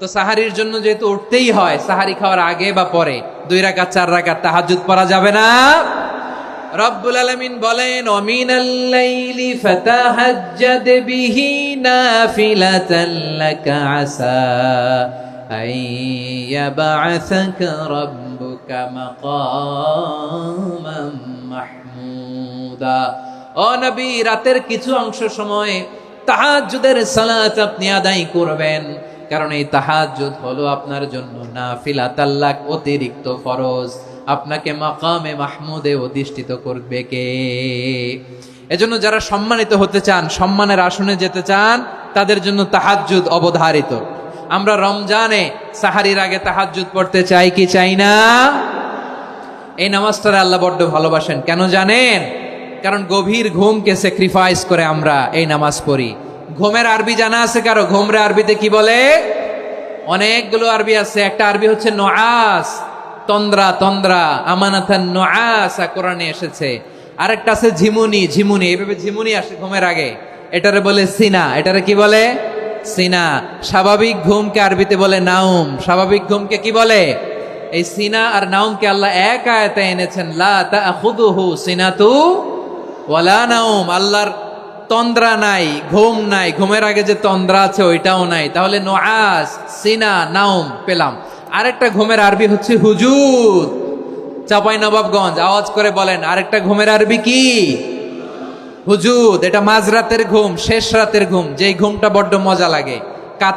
তো সাহারির জন্য যেহেতু উঠতেই হয়, সাহারি খাওয়ার আগে বা পরে 2 রাকাত 4 রাকাত তাহাজ্জুদ পড়া যাবে না। রব্বুল আলামিন বলেন, ওয়ামিনাল লাইলি ফাতাহাজ্জাদ বিহি নাফিলাতান লাকা আসা আইয়াবআসাকা রাব্বুকা মাকামান মাহমুদা। ও নবী, রাতের কিছু অংশ সময় তাহাজ্জুদের সালাত আপনি আদায় করবেন, কারণ এই তাহাজ্জুদ হলো আপনার জন্য নাফিলাতাল লাক, অতিরিক্ত ফরজ। আপনাকে মাকামে মাহমুদে অধিষ্ঠিত করবে কে? এজন্য যারা সম্মানিত হতে চান, সম্মানের আসনে যেতে চান, তাদের জন্য তাহাজ্জুদ অবধারিত। আমরা রমজানে সাহারির আগে তাহাজ্জুদ পড়তে চাই কি চাই না? এই নামাজটারে আল্লাহ বড্ড ভালোবাসেন। কেন জানেন? কারণ গভীর ঘুমকে স্যাক্রিফাইস করে আমরা এই নামাজ পড়ি। ঘুমের আরবি জানা আছে কারো? ঘুমরে আরবিতে কি বলে? অনেকগুলো আরবি আছে। একটা আরবি হচ্ছে নুআস, তন্দ্রা, তন্দ্রা, আমানাতান নুআস কোরআনে এসেছে। আরেকটা আছে ঝিমুনি, ঝিমুনি, এইভাবে ঝিমুনি আসে ঘুমের আগে, এটারে বলে সিনা। এটারে কি বলে? সিনা। স্বাভাবিক ঘুমকে আরবিতে বলে নাউম। স্বাভাবিক ঘুমকে কি বলে? এই সিনা আর নাউমকে আল্লাহ এক আয়াতে এনেছেন, লা তাখুযুহু সিনাতু ওয়ালা নাউম। আল্লাহর তন্দ্রা নাই, ঘুম নাই। ঘুমের আগে যে তন্দ্রা আছে ওইটাও নাই। তাহলে নুআস, সিনা, নাউম পেলাম। আরেকটা ঘুমের আরবি হচ্ছে হুজুদ। চাঁপাইনবাবগঞ্জ আওয়াজ করে বলেন, আরেকটা ঘুমের আরবি কি? হুজুদ। এটা মাঝরাতের ঘুম, শেষ রাতের ঘুম, যেই ঘুমটা বড্ড মজা লাগে।